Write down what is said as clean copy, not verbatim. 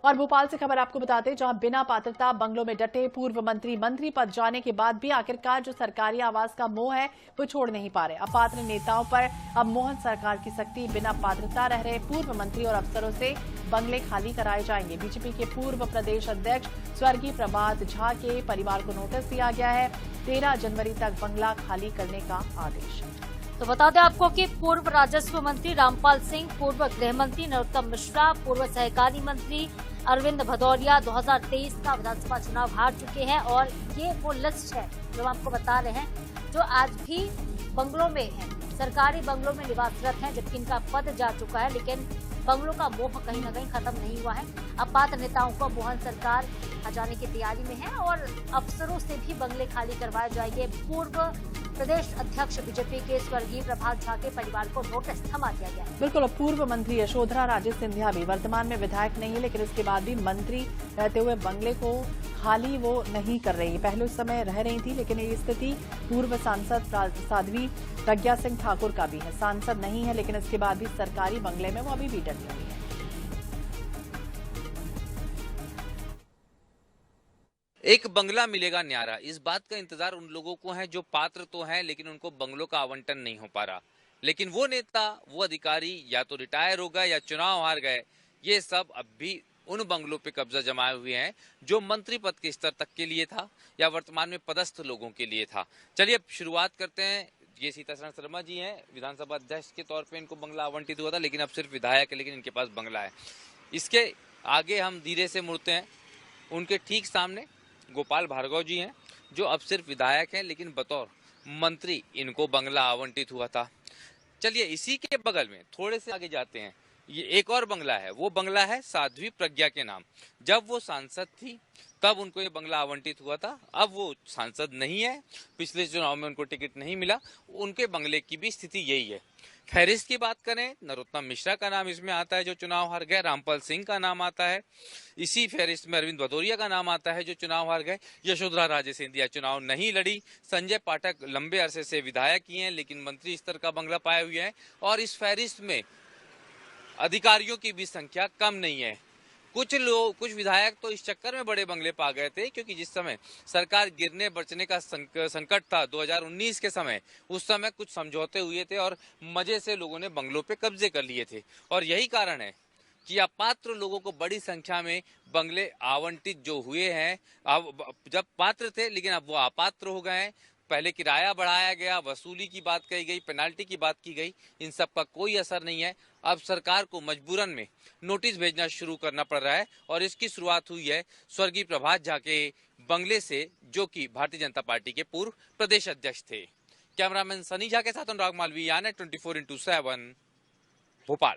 और भोपाल से खबर आपको बताते, जहां बिना पात्रता बंगलों में डटे पूर्व मंत्री पद जाने के बाद भी आखिरकार जो सरकारी आवास का मोह है वो छोड़ नहीं पा रहे। अपात्र नेताओं पर अब मोहन सरकार की सख्ती। बिना पात्रता रह रहे पूर्व मंत्री और अफसरों से बंगले खाली कराए जाएंगे। बीजेपी के पूर्व प्रदेश अध्यक्ष स्वर्गीय प्रभात झा के परिवार को नोटिस दिया गया है। 13 जनवरी तक बंगला खाली करने का आदेश है। तो बता दें आपको कि पूर्व राजस्व मंत्री रामपाल सिंह, पूर्व गृह मंत्री नरोत्तम मिश्रा, पूर्व सहकारिता मंत्री अरविंद भदौरिया 2023 का विधानसभा चुनाव हार चुके हैं। और ये वो लिस्ट है जो हम आपको बता रहे हैं, जो आज भी बंगलों में है, सरकारी बंगलों में निवासरत हैं, जबकि इनका पद जा चुका है। लेकिन बंगलों का मोह कहीं न कहीं खत्म नहीं हुआ है। अपात्र नेताओं को मोहन सरकार हटाने की तैयारी में है और अफसरों से भी बंगले खाली करवाए जाएंगे। पूर्व प्रदेश अध्यक्ष बीजेपी के स्वर्गीय प्रभात झा के परिवार को नोटिस थमा दिया गया है। बिल्कुल, पूर्व मंत्री यशोधरा राजे सिंधिया भी वर्तमान में विधायक नहीं है, लेकिन इसके बाद भी मंत्री रहते हुए बंगले को खाली वो नहीं कर रही। पहले उस समय रह रही थी, लेकिन ये स्थिति पूर्व सांसद साध्वी प्रज्ञा सिंह ठाकुर का भी है। सांसद नहीं है, लेकिन इसके बाद भी सरकारी बंगले में वो अभी भी डटी हुई है। एक बंगला मिलेगा न्यारा, इस बात का इंतजार उन लोगों को है जो पात्र तो हैं लेकिन उनको बंगलों का आवंटन नहीं हो पा रहा। लेकिन वो नेता, वो अधिकारी या तो रिटायर हो गए या चुनाव हार गए। ये सब अब भी उन बंगलों पे कब्जा जमाए हुए हैं जो मंत्री पद के स्तर तक के लिए था या वर्तमान में पदस्थ लोगों के लिए था। चलिए अब शुरुआत करते हैं। ये सीतासरण शर्मा जी हैं, विधानसभा अध्यक्ष के तौर पे इनको बंगला आवंटित हुआ था, लेकिन अब सिर्फ विधायक है, लेकिन इनके पास बंगला है। इसके आगे हम धीरे से मुड़ते हैं। उनके ठीक सामने गोपाल भार्गव जी हैं, जो अब सिर्फ विधायक हैं, लेकिन बतौर मंत्री इनको बंगला आवंटित हुआ था। चलिए इसी के बगल में थोड़े से आगे जाते हैं। ये एक और बंगला है, वो बंगला है साध्वी प्रज्ञा के नाम। जब वो सांसद थी तब उनको ये बंगला आवंटित हुआ था। अब वो सांसद नहीं है, पिछले चुनाव में उनको टिकट नहीं मिला। उनके बंगले की भी स्थिति यही है। फहरिस्त की बात करें, नरोत्तम मिश्रा का नाम इसमें आता है जो चुनाव हार गए, रामपाल सिंह का नाम आता है, इसी फहरिस्त में अरविंद भदौरिया का नाम आता है जो चुनाव हार गए, यशोधरा राजे सिंधिया चुनाव नहीं लड़ी, संजय पाठक लंबे अरसे से विधायक ही हैं लेकिन मंत्री स्तर का बंगला पाए हुए हैं। और इस फहरिस्त में अधिकारियों की भी संख्या कम नहीं है। कुछ विधायक तो इस चक्कर में बड़े बंगले पा गए थे क्योंकि जिस समय सरकार गिरने बरसने का संकट था 2019 के समय, उस समय कुछ समझौते हुए थे और मजे से लोगों ने बंगलों पे कब्जे कर लिए थे। और यही कारण है कि अपात्र लोगों को बड़ी संख्या में बंगले आवंटित जो हुए हैं। अब जब पात्र थे लेकिन अब वो अपात्र हो गए हैं। पहले किराया बढ़ाया गया, वसूली की बात कही गई, पेनाल्टी की बात की गई, इन सब का कोई असर नहीं है। अब सरकार को मजबूरन में नोटिस भेजना शुरू करना पड़ रहा है और इसकी शुरुआत हुई है स्वर्गीय प्रभात झा के बंगले से, जो कि भारतीय जनता पार्टी के पूर्व प्रदेश अध्यक्ष थे। कैमरामैन सनी झा के साथ अनुराग मालवीय, 24x7 भोपाल।